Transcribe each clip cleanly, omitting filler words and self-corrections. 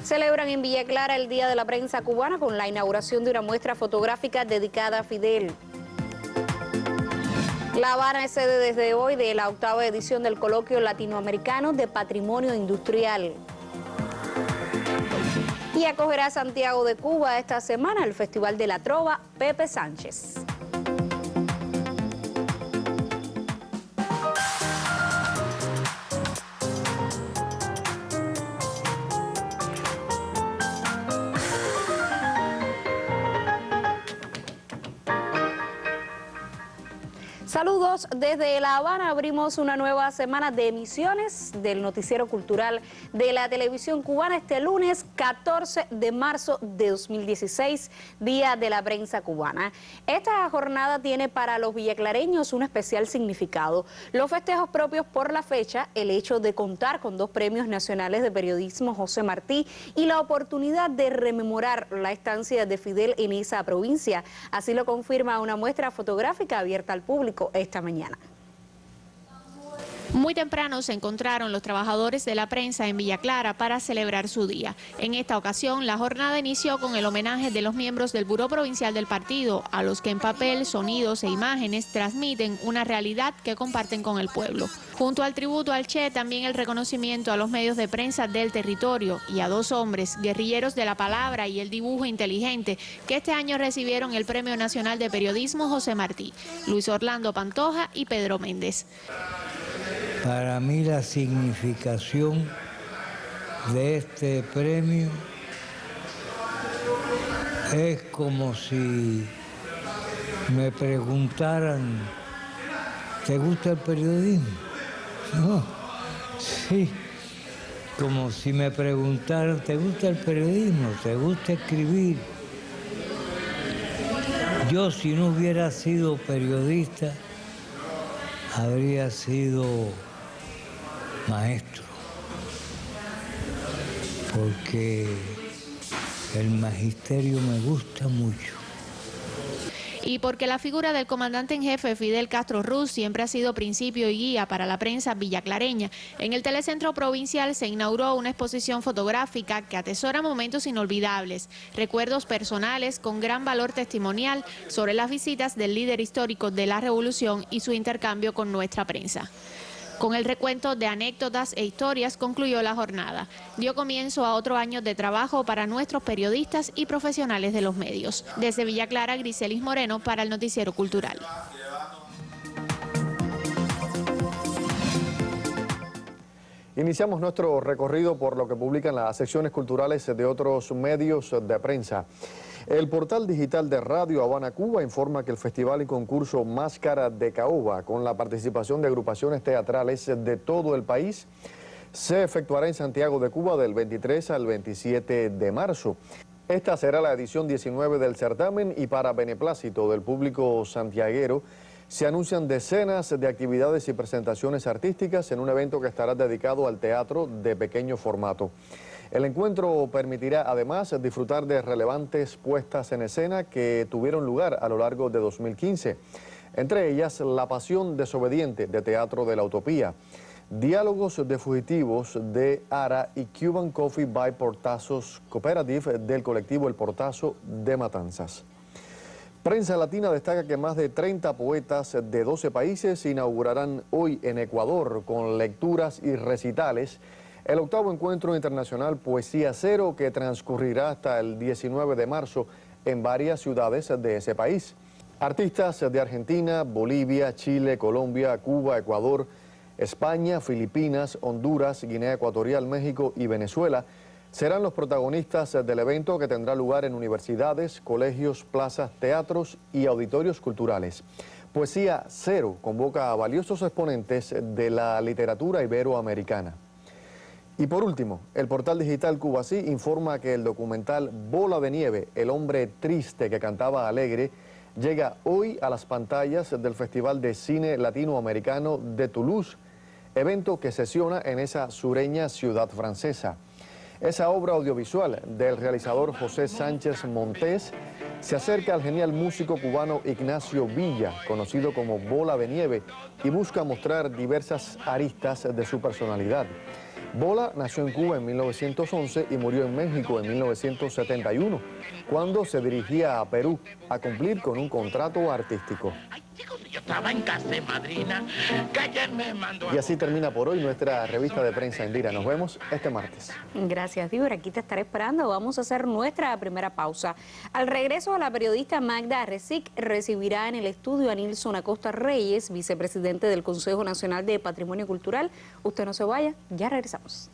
Celebran en Villa Clara el Día de la Prensa Cubana con la inauguración de una muestra fotográfica dedicada a Fidel. La Habana es sede desde hoy de la 8ª edición del Coloquio Latinoamericano de Patrimonio Industrial. Y acogerá a Santiago de Cuba esta semana el Festival de la Trova Pepe Sánchez. Saludos desde La Habana, abrimos una nueva semana de emisiones del noticiero cultural de la televisión cubana este lunes 14 de marzo de 2016, Día de la Prensa Cubana. Esta jornada tiene para los villaclareños un especial significado. Los festejos propios por la fecha, el hecho de contar con 2 premios nacionales de periodismo José Martí y la oportunidad de rememorar la estancia de Fidel en esa provincia. Así lo confirma una muestra fotográfica abierta al público esta mañana. Muy temprano se encontraron los trabajadores de la prensa en Villa Clara para celebrar su día. En esta ocasión, la jornada inició con el homenaje de los miembros del Buró Provincial del partido, a los que en papel, sonidos e imágenes transmiten una realidad que comparten con el pueblo. Junto al tributo al Che, también el reconocimiento a los medios de prensa del territorio y a 2 hombres, guerrilleros de la palabra y el dibujo inteligente, que este año recibieron el Premio Nacional de Periodismo José Martí, Luis Orlando Pantoja y Pedro Méndez. Para mí la significación de este premio es como si me preguntaran, ¿te gusta el periodismo? No, sí, como si me preguntaran, ¿te gusta el periodismo? ¿Te gusta escribir? Yo, si no hubiera sido periodista, habría sido maestro, porque el magisterio me gusta mucho. Y porque la figura del comandante en jefe Fidel Castro Ruz siempre ha sido principio y guía para la prensa villaclareña, en el Telecentro Provincial se inauguró una exposición fotográfica que atesora momentos inolvidables, recuerdos personales con gran valor testimonial sobre las visitas del líder histórico de la revolución y su intercambio con nuestra prensa. Con el recuento de anécdotas e historias concluyó la jornada. Dio comienzo a otro año de trabajo para nuestros periodistas y profesionales de los medios. Desde Villa Clara, Griselis Moreno para el Noticiero Cultural. Iniciamos nuestro recorrido por lo que publican las secciones culturales de otros medios de prensa. El portal digital de Radio Habana Cuba informa que el festival y concurso Máscara de Caoba, con la participación de agrupaciones teatrales de todo el país, se efectuará en Santiago de Cuba del 23 al 27 de marzo. Esta será la edición 19 del certamen y para beneplácito del público santiaguero se anuncian decenas de actividades y presentaciones artísticas en un evento que estará dedicado al teatro de pequeño formato. El encuentro permitirá además disfrutar de relevantes puestas en escena que tuvieron lugar a lo largo de 2015. Entre ellas, La Pasión Desobediente de Teatro de la Utopía, Diálogos de Fugitivos de ARA y Cuban Coffee by Portazos Cooperative del colectivo El Portazo de Matanzas. Prensa Latina destaca que más de 30 poetas de 12 países inaugurarán hoy en Ecuador con lecturas y recitales el 8º Encuentro Internacional Poesía Cero, que transcurrirá hasta el 19 de marzo en varias ciudades de ese país. Artistas de Argentina, Bolivia, Chile, Colombia, Cuba, Ecuador, España, Filipinas, Honduras, Guinea Ecuatorial, México y Venezuela serán los protagonistas del evento, que tendrá lugar en universidades, colegios, plazas, teatros y auditorios culturales. Poesía Cero convoca a valiosos exponentes de la literatura iberoamericana. Y por último, el portal digital Cubasí informa que el documental Bola de Nieve, el hombre triste que cantaba alegre, llega hoy a las pantallas del Festival de Cine Latinoamericano de Toulouse, evento que sesiona en esa sureña ciudad francesa. Esa obra audiovisual del realizador José Sánchez Montés se acerca al genial músico cubano Ignacio Villa, conocido como Bola de Nieve, y busca mostrar diversas aristas de su personalidad. Bola nació en Cuba en 1911 y murió en México en 1971, cuando se dirigía a Perú a cumplir con un contrato artístico. Yo estaba en casa de madrina, que ayer me mandó... Y así termina por hoy nuestra revista de prensa Indira. Nos vemos este martes. Gracias, Díbora. Aquí te estaré esperando. Vamos a hacer nuestra primera pausa. Al regreso, la periodista Magda Resic recibirá en el estudio a Nilson Acosta Reyes, vicepresidente del Consejo Nacional de Patrimonio Cultural. Usted no se vaya, ya regresamos.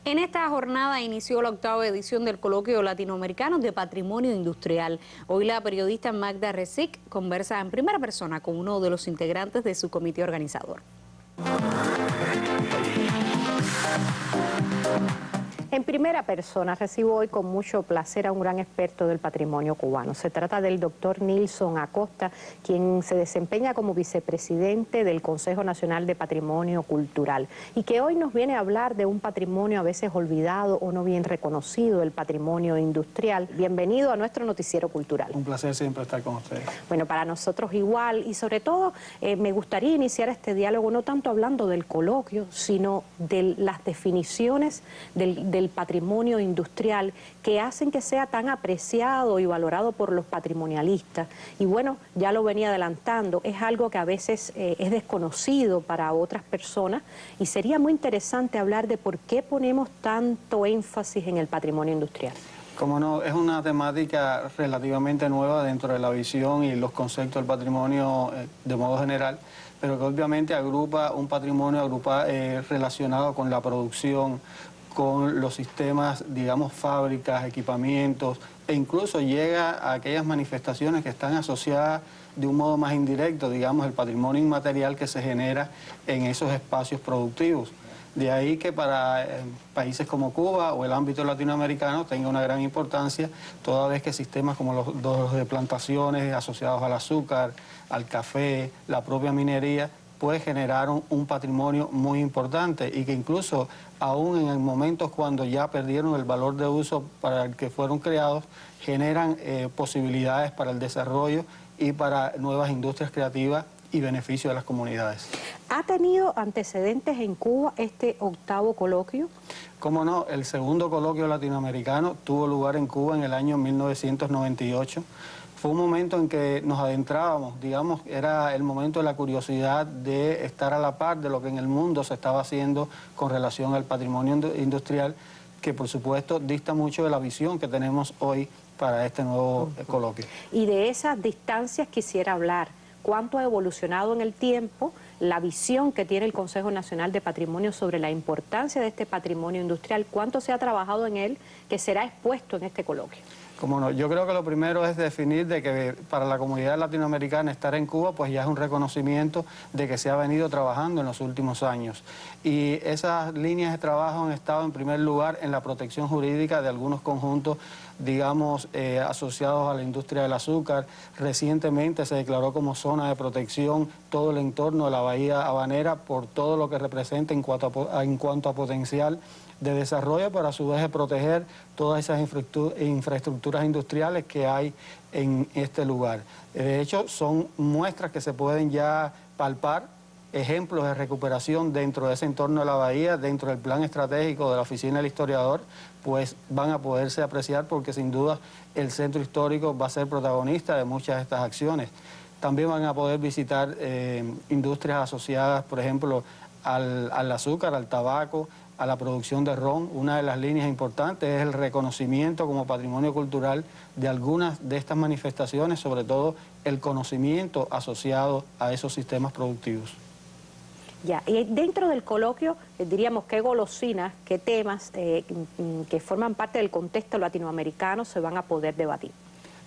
En esta jornada inició la 8ª edición del Coloquio Latinoamericano de Patrimonio Industrial. Hoy la periodista Magda Resic conversa en primera persona con uno de los integrantes de su comité organizador. En primera persona recibo hoy con mucho placer a un gran experto del patrimonio cubano. Se trata del doctor Nilson Acosta, quien se desempeña como vicepresidente del Consejo Nacional de Patrimonio Cultural y que hoy nos viene a hablar de un patrimonio a veces olvidado o no bien reconocido, el patrimonio industrial. Bienvenido a nuestro noticiero cultural. Un placer siempre estar con ustedes. Bueno, para nosotros igual, y sobre todo me gustaría iniciar este diálogo no tanto hablando del coloquio, sino de las definiciones del patrimonio industrial que hacen que sea tan apreciado y valorado por los patrimonialistas. Y bueno, ya lo venía adelantando, es algo que a veces es desconocido para otras personas y sería muy interesante hablar de por qué ponemos tanto énfasis en el patrimonio industrial. Como no, es una temática relativamente nueva dentro de la visión y los conceptos del patrimonio de modo general, pero que obviamente agrupa un patrimonio relacionado con la producción, con los sistemas, digamos, fábricas, equipamientos, e incluso llega a aquellas manifestaciones que están asociadas de un modo más indirecto, digamos, el patrimonio inmaterial que se genera en esos espacios productivos. De ahí que para países como Cuba o el ámbito latinoamericano tenga una gran importancia, toda vez que sistemas como los de plantaciones asociados al azúcar, al café, la propia minería, puede generar un patrimonio muy importante y que incluso aún en momentos cuando ya perdieron el valor de uso para el que fueron creados, generan posibilidades para el desarrollo y para nuevas industrias creativas y beneficio de las comunidades. ¿Ha tenido antecedentes en Cuba este 8º coloquio? Cómo no, el segundo coloquio latinoamericano tuvo lugar en Cuba en el año 1998. Fue un momento en que nos adentrábamos, digamos, era el momento de la curiosidad de estar a la par de lo que en el mundo se estaba haciendo con relación al patrimonio industrial, que por supuesto dista mucho de la visión que tenemos hoy para este nuevo coloquio. Y de esas distancias quisiera hablar. ¿Cuánto ha evolucionado en el tiempo la visión que tiene el Consejo Nacional de Patrimonio sobre la importancia de este patrimonio industrial? ¿Cuánto se ha trabajado en él que será expuesto en este coloquio? Como no, yo creo que lo primero es definir de que para la comunidad latinoamericana estar en Cuba pues ya es un reconocimiento de que se ha venido trabajando en los últimos años. Y esas líneas de trabajo han estado en primer lugar en la protección jurídica de algunos conjuntos, digamos, asociados a la industria del azúcar. Recientemente se declaró como zona de protección todo el entorno de la bahía habanera por todo lo que representa en cuanto a potencial de desarrollo, para a su vez de proteger todas esas infraestructuras industriales que hay en este lugar. De hecho, son muestras que se pueden ya palpar ejemplos de recuperación dentro de ese entorno de la bahía, dentro del plan estratégico de la Oficina del Historiador, pues van a poderse apreciar porque sin duda el centro histórico va a ser protagonista de muchas de estas acciones. También van a poder visitar industrias asociadas, por ejemplo, al azúcar, al tabaco, a la producción de ron. Una de las líneas importantes es el reconocimiento como patrimonio cultural de algunas de estas manifestaciones, sobre todo el conocimiento asociado a esos sistemas productivos. Ya, y dentro del coloquio, diríamos, qué golosinas, qué temas que forman parte del contexto latinoamericano se van a poder debatir.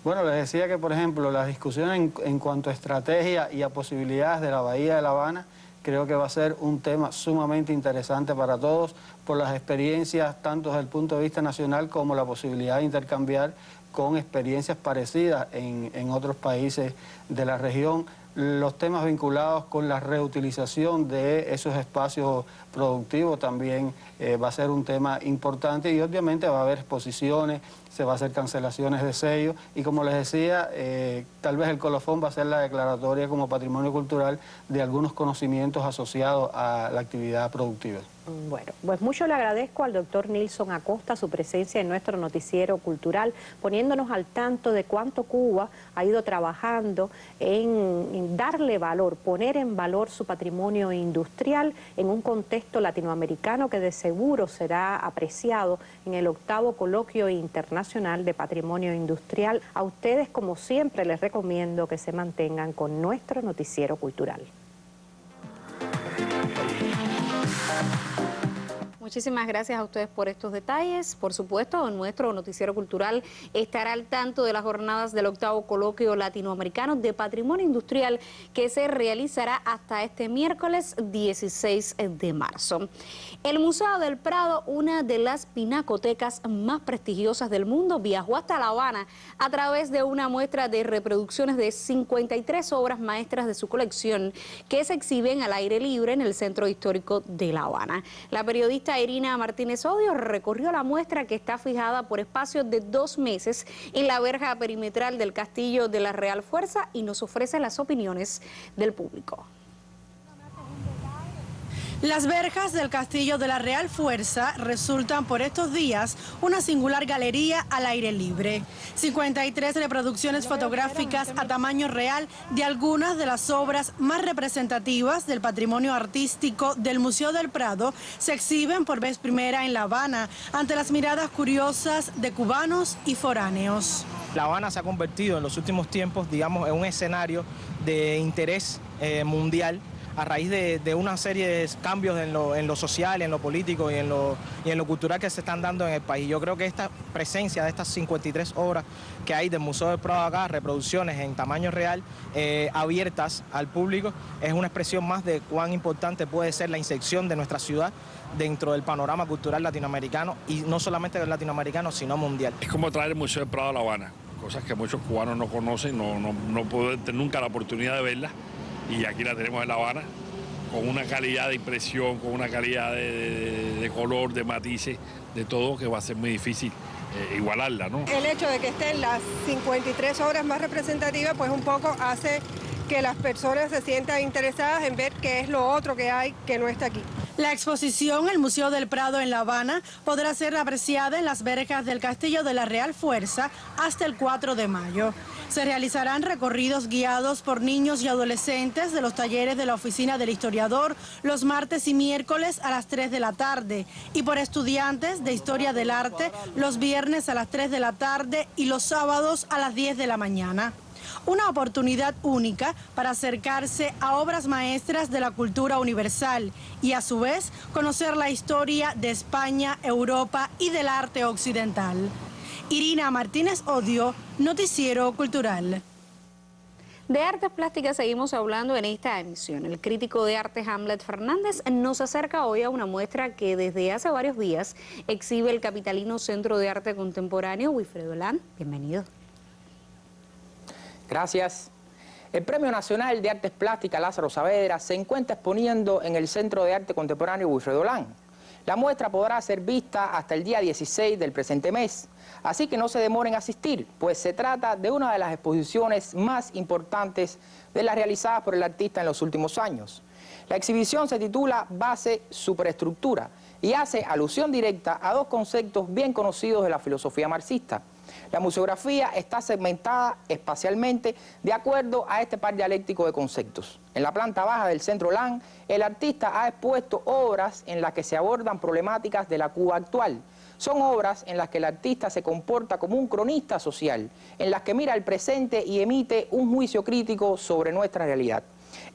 Bueno, les decía que, por ejemplo, la discusión en cuanto a estrategia y a posibilidades de la Bahía de La Habana, creo que va a ser un tema sumamente interesante para todos por las experiencias tanto desde el punto de vista nacional como la posibilidad de intercambiar con experiencias parecidas en otros países de la región. Los temas vinculados con la reutilización de esos espacios productivos también va a ser un tema importante y obviamente va a haber exposiciones, se va a hacer cancelaciones de sellos y como les decía, tal vez el colofón va a ser la declaratoria como patrimonio cultural de algunos conocimientos asociados a la actividad productiva. Bueno, pues mucho le agradezco al doctor Nilson Acosta su presencia en nuestro noticiero cultural, poniéndonos al tanto de cuánto Cuba ha ido trabajando en darle valor, poner en valor su patrimonio industrial en un contexto latinoamericano que de seguro será apreciado en el 8º Coloquio Internacional de Patrimonio Industrial. A ustedes, como siempre, les recomiendo que se mantengan con nuestro noticiero cultural. Muchísimas gracias a ustedes por estos detalles. Por supuesto, nuestro noticiero cultural estará al tanto de las jornadas del 8º Coloquio Latinoamericano de Patrimonio Industrial que se realizará hasta este miércoles 16 de marzo. El Museo del Prado, una de las pinacotecas más prestigiosas del mundo, viajó hasta La Habana a través de una muestra de reproducciones de 53 obras maestras de su colección que se exhiben al aire libre en el Centro Histórico de La Habana. La periodista Irina Martínez Odio recorrió la muestra que está fijada por espacios de 2 meses en la verja perimetral del Castillo de la Real Fuerza y nos ofrece las opiniones del público. Las verjas del Castillo de la Real Fuerza resultan por estos días una singular galería al aire libre. 53 reproducciones fotográficas a tamaño real de algunas de las obras más representativas del patrimonio artístico del Museo del Prado se exhiben por vez primera en La Habana ante las miradas curiosas de cubanos y foráneos. La Habana se ha convertido en los últimos tiempos, digamos, en un escenario de interés mundial a raíz de una serie de cambios en lo social, en lo político y en lo cultural que se están dando en el país. Yo creo que esta presencia de estas 53 obras que hay del Museo del Prado acá, reproducciones en tamaño real, abiertas al público, es una expresión más de cuán importante puede ser la inserción de nuestra ciudad dentro del panorama cultural latinoamericano, y no solamente latinoamericano, sino mundial. Es como traer el Museo del Prado a La Habana, cosas que muchos cubanos no conocen, no pueden tener nunca la oportunidad de verlas. Y aquí la tenemos en La Habana, con una calidad de impresión, con una calidad de color, de matices, de todo, que va a ser muy difícil igualarla, ¿no? El hecho de que estén las 53 obras más representativas, pues un poco hace que las personas se sientan interesadas en ver qué es lo otro que hay que no está aquí. La exposición El Museo del Prado en La Habana podrá ser apreciada en las verjas del Castillo de la Real Fuerza hasta el 4 de mayo. Se realizarán recorridos guiados por niños y adolescentes de los talleres de la Oficina del Historiador los martes y miércoles a las 3 de la tarde y por estudiantes de Historia del Arte los viernes a las 3 de la tarde y los sábados a las 10 de la mañana. Una oportunidad única para acercarse a obras maestras de la cultura universal y a su vez conocer la historia de España, Europa y del arte occidental. Irina Martínez Odio, Noticiero Cultural. De artes plásticas seguimos hablando en esta emisión. El crítico de arte Hamlet Fernández nos acerca hoy a una muestra que desde hace varios días exhibe el capitalino Centro de Arte Contemporáneo Wilfredo Land. Bienvenido. Gracias. El Premio Nacional de Artes Plásticas Lázaro Saavedra se encuentra exponiendo en el Centro de Arte Contemporáneo Wilfredo Land. La muestra podrá ser vista hasta el día 16 del presente mes, así que no se demoren a asistir, pues se trata de una de las exposiciones más importantes de las realizadas por el artista en los últimos años. La exhibición se titula Base Superestructura y hace alusión directa a dos conceptos bien conocidos de la filosofía marxista. La museografía está segmentada espacialmente de acuerdo a este par dialéctico de conceptos. En la planta baja del Centro Lang, el artista ha expuesto obras en las que se abordan problemáticas de la Cuba actual. Son obras en las que el artista se comporta como un cronista social, en las que mira el presente y emite un juicio crítico sobre nuestra realidad.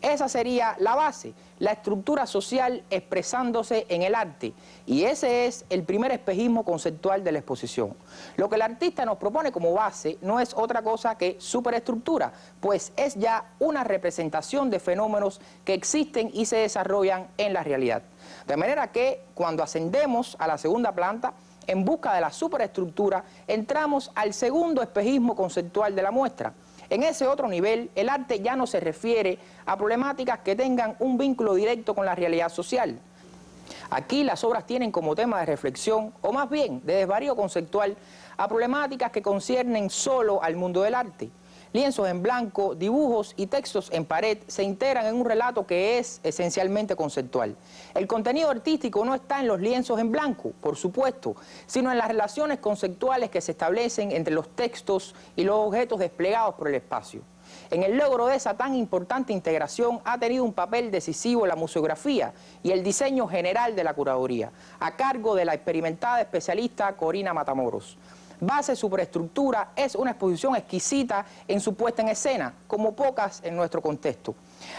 Esa sería la base, la estructura social expresándose en el arte, y ese es el primer espejismo conceptual de la exposición. Lo que el artista nos propone como base no es otra cosa que superestructura, pues es ya una representación de fenómenos que existen y se desarrollan en la realidad. De manera que cuando ascendemos a la segunda planta, en busca de la superestructura, entramos al segundo espejismo conceptual de la muestra. En ese otro nivel, el arte ya no se refiere a problemáticas que tengan un vínculo directo con la realidad social. Aquí las obras tienen como tema de reflexión, o más bien de desvarío conceptual, a problemáticas que conciernen solo al mundo del arte. Lienzos en blanco, dibujos y textos en pared se integran en un relato que es esencialmente conceptual. El contenido artístico no está en los lienzos en blanco, por supuesto, sino en las relaciones conceptuales que se establecen entre los textos y los objetos desplegados por el espacio. En el logro de esa tan importante integración ha tenido un papel decisivo la museografía y el diseño general de la curaduría, a cargo de la experimentada especialista Corina Matamoros. Base Superestructura es una exposición exquisita en su puesta en escena, como pocas en nuestro contexto.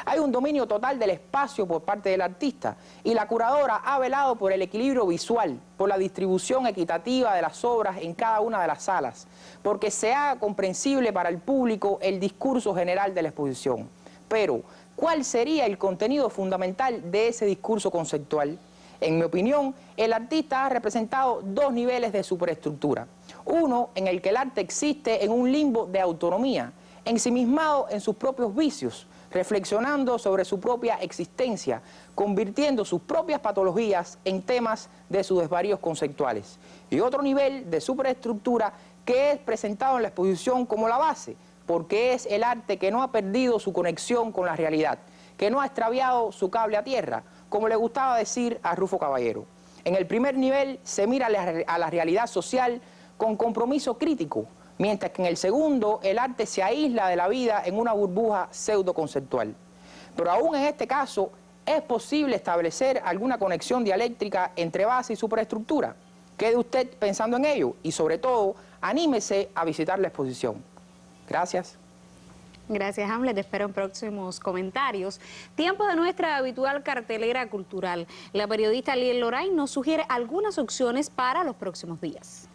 Hay un dominio total del espacio por parte del artista y la curadora ha velado por el equilibrio visual, por la distribución equitativa de las obras en cada una de las salas, porque se haga comprensible para el público el discurso general de la exposición. Pero, ¿cuál sería el contenido fundamental de ese discurso conceptual? En mi opinión, el artista ha representado dos niveles de superestructura. Uno en el que el arte existe en un limbo de autonomía, ensimismado en sus propios vicios, reflexionando sobre su propia existencia, convirtiendo sus propias patologías en temas de sus desvaríos conceptuales. Y otro nivel de superestructura que es presentado en la exposición como la base, porque es el arte que no ha perdido su conexión con la realidad, que no ha extraviado su cable a tierra, como le gustaba decir a Rufo Caballero. En el primer nivel se mira a la realidad social con compromiso crítico, mientras que en el segundo el arte se aísla de la vida en una burbuja pseudoconceptual. Pero aún en este caso, ¿es posible establecer alguna conexión dialéctrica entre base y superestructura? Quede usted pensando en ello y sobre todo, anímese a visitar la exposición. Gracias. Gracias, Hamlet. Te espero en próximos comentarios. Tiempo de nuestra habitual cartelera cultural. La periodista Liel Loray nos sugiere algunas opciones para los próximos días.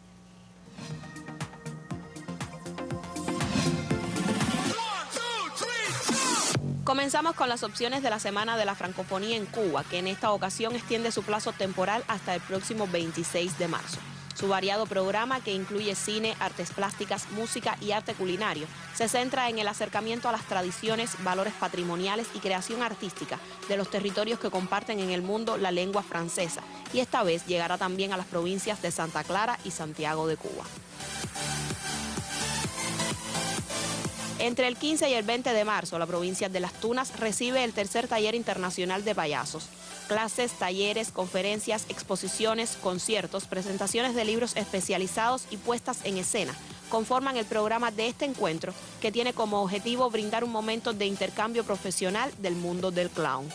Comenzamos con las opciones de la Semana de la Francofonía en Cuba, que en esta ocasión extiende su plazo temporal hasta el próximo 26 de marzo. Su variado programa, que incluye cine, artes plásticas, música y arte culinario, se centra en el acercamiento a las tradiciones, valores patrimoniales y creación artística de los territorios que comparten en el mundo la lengua francesa, y esta vez llegará también a las provincias de Santa Clara y Santiago de Cuba. Entre el 15 y el 20 de marzo, la provincia de Las Tunas recibe el tercer taller internacional de payasos. Clases, talleres, conferencias, exposiciones, conciertos, presentaciones de libros especializados y puestas en escena conforman el programa de este encuentro, que tiene como objetivo brindar un momento de intercambio profesional del mundo del clown.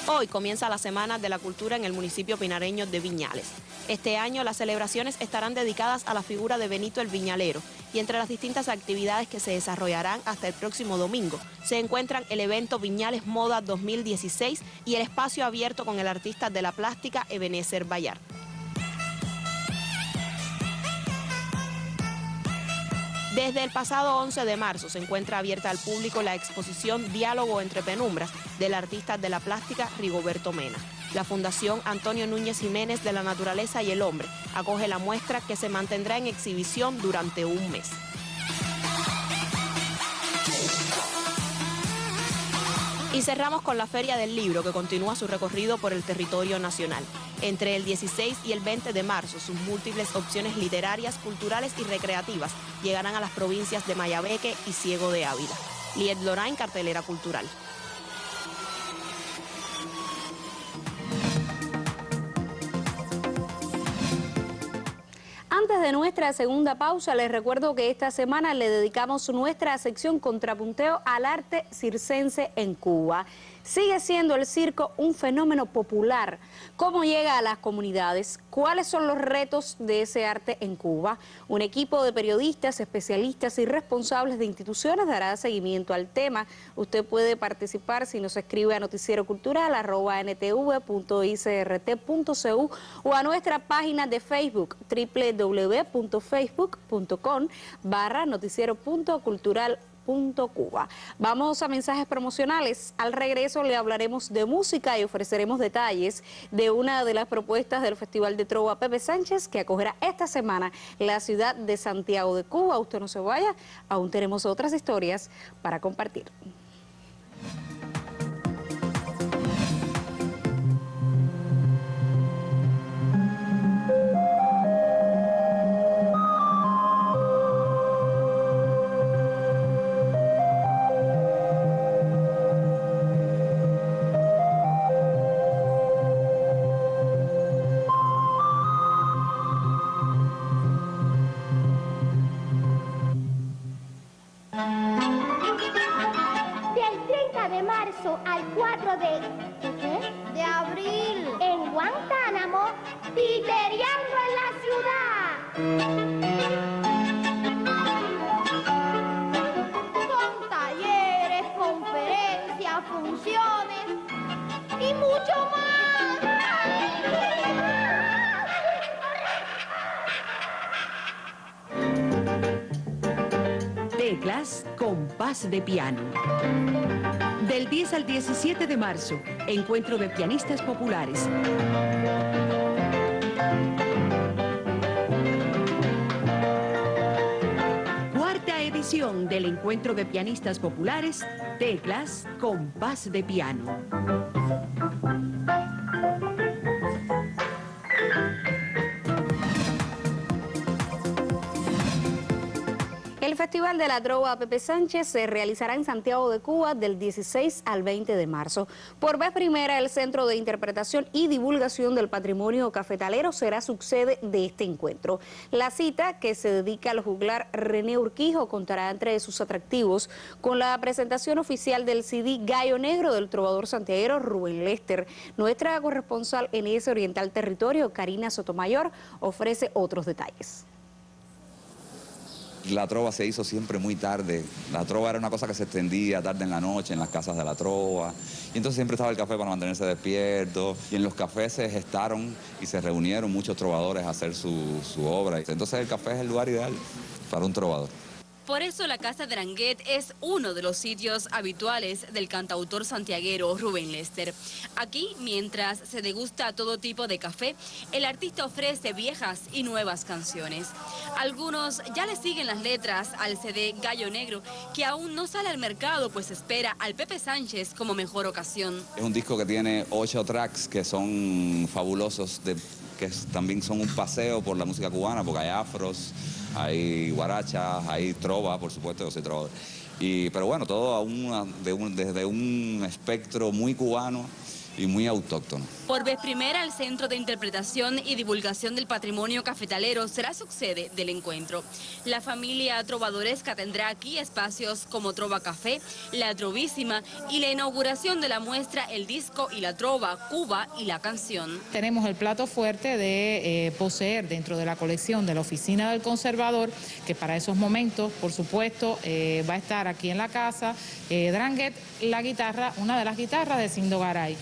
Hoy comienza la Semana de la Cultura en el municipio pinareño de Viñales. Este año las celebraciones estarán dedicadas a la figura de Benito el Viñalero, y entre las distintas actividades que se desarrollarán hasta el próximo domingo se encuentran el evento Viñales Moda 2016 y el espacio abierto con el artista de la plástica Ebenezer Bayard. Desde el pasado 11 de marzo se encuentra abierta al público la exposición Diálogo entre Penumbras del artista de la plástica Rigoberto Mena. La Fundación Antonio Núñez Jiménez de la Naturaleza y el Hombre acoge la muestra, que se mantendrá en exhibición durante un mes. Y cerramos con la Feria del Libro, que continúa su recorrido por el territorio nacional. Entre el 16 y el 20 de marzo, sus múltiples opciones literarias, culturales y recreativas llegarán a las provincias de Mayabeque y Ciego de Ávila. Liet Lorain, cartelera cultural. Antes de nuestra segunda pausa, les recuerdo que esta semana le dedicamos nuestra sección Contrapunteo al arte circense en Cuba. Sigue siendo el circo un fenómeno popular. ¿Cómo llega a las comunidades? ¿Cuáles son los retos de ese arte en Cuba? Un equipo de periodistas, especialistas y responsables de instituciones dará seguimiento al tema. Usted puede participar si nos escribe a noticierocultural@ntv.icrt.cu o a nuestra página de Facebook www.facebook.com/noticiero.cultural. Cuba. Vamos a mensajes promocionales. Al regreso le hablaremos de música y ofreceremos detalles de una de las propuestas del Festival de Trova Pepe Sánchez que acogerá esta semana la ciudad de Santiago de Cuba. Usted no se vaya, aún tenemos otras historias para compartir. Al 4 de abril en Guantánamo, titereando en la ciudad. Con talleres, conferencias, funciones y mucho más. Teclas Compás de Piano. Del 10 al 17 de marzo, encuentro de pianistas populares. Cuarta edición del encuentro de pianistas populares, Teclas Compás de Piano. El Festival de la Trova Pepe Sánchez se realizará en Santiago de Cuba del 16 al 20 de marzo. Por vez primera, el Centro de Interpretación y Divulgación del Patrimonio Cafetalero será subsede de este encuentro. La cita, que se dedica al juglar René Urquijo, contará entre sus atractivos con la presentación oficial del CD Gallo Negro del trovador santiaguero Rubén Lester. Nuestra corresponsal en ese Oriental Territorio, Karina Sotomayor, ofrece otros detalles. La trova se hizo siempre muy tarde. La trova era una cosa que se extendía tarde en la noche en las casas de la trova. Y entonces siempre estaba el café para mantenerse despierto. Y en los cafés se gestaron y se reunieron muchos trovadores a hacer su obra. Entonces el café es el lugar ideal para un trovador. Por eso la Casa Dranguet es uno de los sitios habituales del cantautor santiaguero Rubén Lester. Aquí, mientras se degusta todo tipo de café, el artista ofrece viejas y nuevas canciones. Algunos ya le siguen las letras al CD Gallo Negro, que aún no sale al mercado, pues espera al Pepe Sánchez como mejor ocasión. Es un disco que tiene 8 tracks que son fabulosos, que también son un paseo por la música cubana, porque hay afros, hay guarachas, hay trova, por supuesto, yo soy trovador. Pero bueno, todo desde un espectro muy cubano y muy autóctono. Por vez primera, el Centro de Interpretación y Divulgación del Patrimonio Cafetalero será subsede del encuentro. La familia trovadoresca tendrá aquí espacios como Trova Café, La Trovísima y la inauguración de la muestra El Disco y la Trova, Cuba y la Canción. Tenemos el plato fuerte de poseer dentro de la colección de la Oficina del Conservador, que para esos momentos, por supuesto, va a estar aquí en la casa, Dranguet, la guitarra, una de las guitarras de Sindo Garay.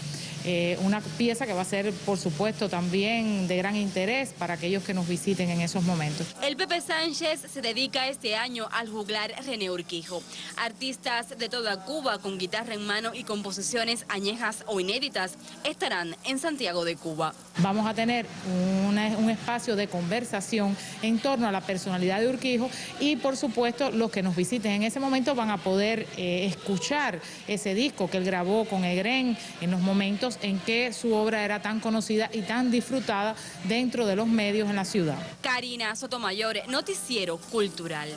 Una pieza que va a ser, por supuesto, también de gran interés para aquellos que nos visiten en esos momentos. El Pepe Sánchez se dedica este año al juglar René Urquijo. Artistas de toda Cuba con guitarra en mano y composiciones añejas o inéditas estarán en Santiago de Cuba. Vamos a tener un espacio de conversación en torno a la personalidad de Urquijo y, por supuesto, los que nos visiten en ese momento van a poder escuchar ese disco que él grabó con Egren en los momentos en que su obra era tan conocida y tan disfrutada dentro de los medios en la ciudad. Karina Sotomayor, Noticiero Cultural.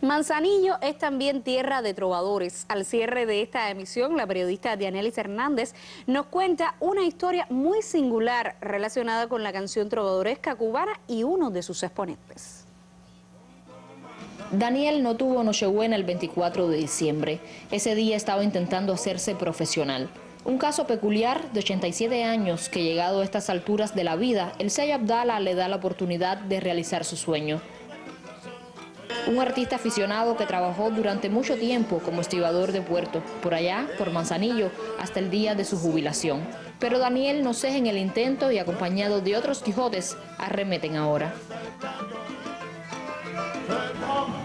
Manzanillo es también tierra de trovadores. Al cierre de esta emisión, la periodista Dianelis Hernández nos cuenta una historia muy singular relacionada con la canción trovadoresca cubana y uno de sus exponentes. Daniel no tuvo Nochebuena el 24 de diciembre. Ese día estaba intentando hacerse profesional. Un caso peculiar de 87 años que, llegado a estas alturas de la vida, el Sey Abdala le da la oportunidad de realizar su sueño. Un artista aficionado que trabajó durante mucho tiempo como estibador de puerto, por allá, por Manzanillo, hasta el día de su jubilación. Pero Daniel no ceja en el intento y, acompañado de otros Quijotes, arremeten ahora.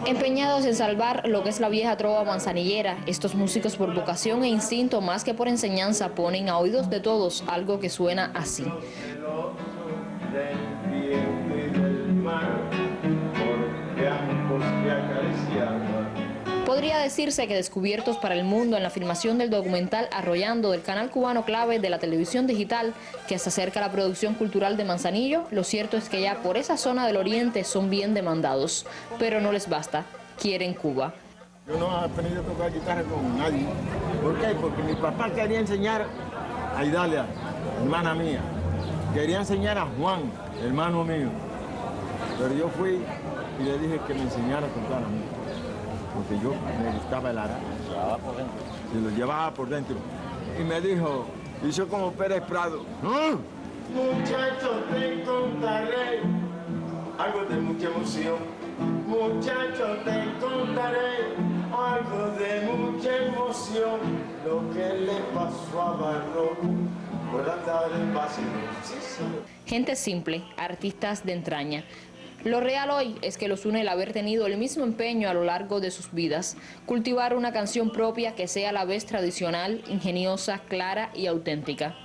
Empeñados en salvar lo que es la vieja trova manzanillera, estos músicos por vocación e instinto más que por enseñanza ponen a oídos de todos algo que suena así. Podría decirse que descubiertos para el mundo en la filmación del documental Arrollando del canal cubano clave de la televisión digital que se acerca a la producción cultural de Manzanillo, lo cierto es que ya por esa zona del oriente son bien demandados, pero no les basta, quieren Cuba. Yo no he aprendido a tocar guitarra con nadie. ¿Por qué? Porque mi papá quería enseñar a Idalia, hermana mía. Quería enseñar a Juan, hermano mío. Pero yo fui y le dije que me enseñara a tocar a mí. Porque yo me gustaba el ara. Y lo llevaba por dentro. Y me dijo, hizo como Pérez Prado. Muchacho, te contaré algo de mucha emoción. Muchacho, te contaré algo de mucha emoción. Lo que le pasó a Barroco por andar en vacío. Gente simple, artistas de entraña. Lo real hoy es que los une el haber tenido el mismo empeño a lo largo de sus vidas, cultivar una canción propia que sea a la vez tradicional, ingeniosa, clara y auténtica.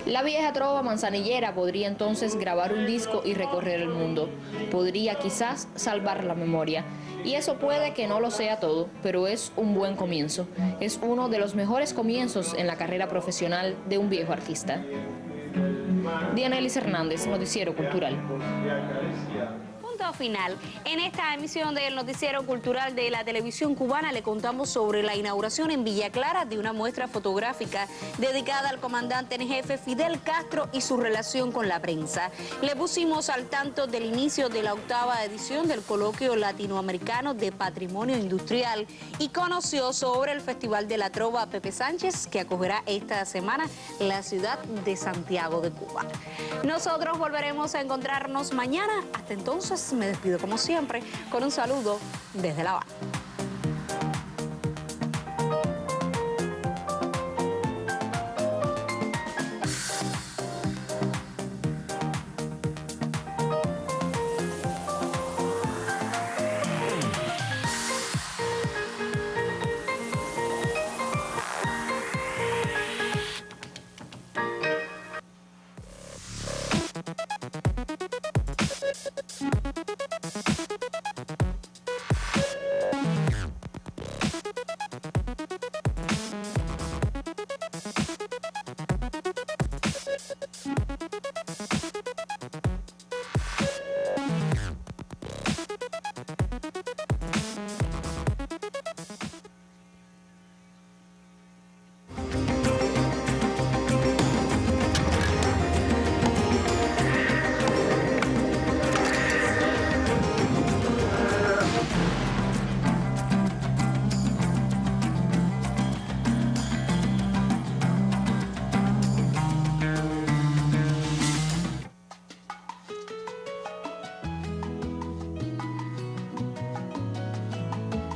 La vieja trova manzanillera podría entonces grabar un disco y recorrer el mundo. Podría quizás salvar la memoria. Y eso puede que no lo sea todo, pero es un buen comienzo. Es uno de los mejores comienzos en la carrera profesional de un viejo artista. Dianelis Hernández, Noticiero Cultural. Final. En esta emisión del Noticiero Cultural de la Televisión Cubana le contamos sobre la inauguración en Villa Clara de una muestra fotográfica dedicada al comandante en jefe Fidel Castro y su relación con la prensa. Le pusimos al tanto del inicio de la 8ª edición del Coloquio Latinoamericano de Patrimonio Industrial y conoció sobre el Festival de la Trova Pepe Sánchez que acogerá esta semana la ciudad de Santiago de Cuba. Nosotros volveremos a encontrarnos mañana. Hasta entonces, me despido como siempre con un saludo desde La Habana.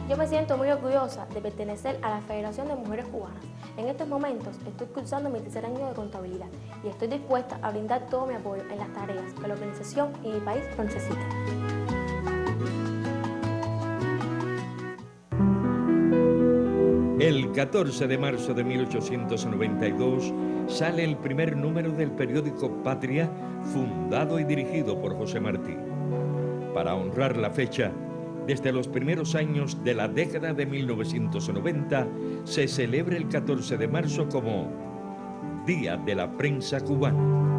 Yo me siento muy orgullosa de pertenecer a la Federación de Mujeres Cubanas. En estos momentos estoy cursando mi tercer año de contabilidad y estoy dispuesta a brindar todo mi apoyo en las tareas que la organización y mi país lo necesiten. El 14 de marzo de 1892 sale el primer número del periódico Patria, fundado y dirigido por José Martí. Para honrar la fecha, desde los primeros años de la década de 1990, se celebra el 14 de marzo como Día de la Prensa Cubana.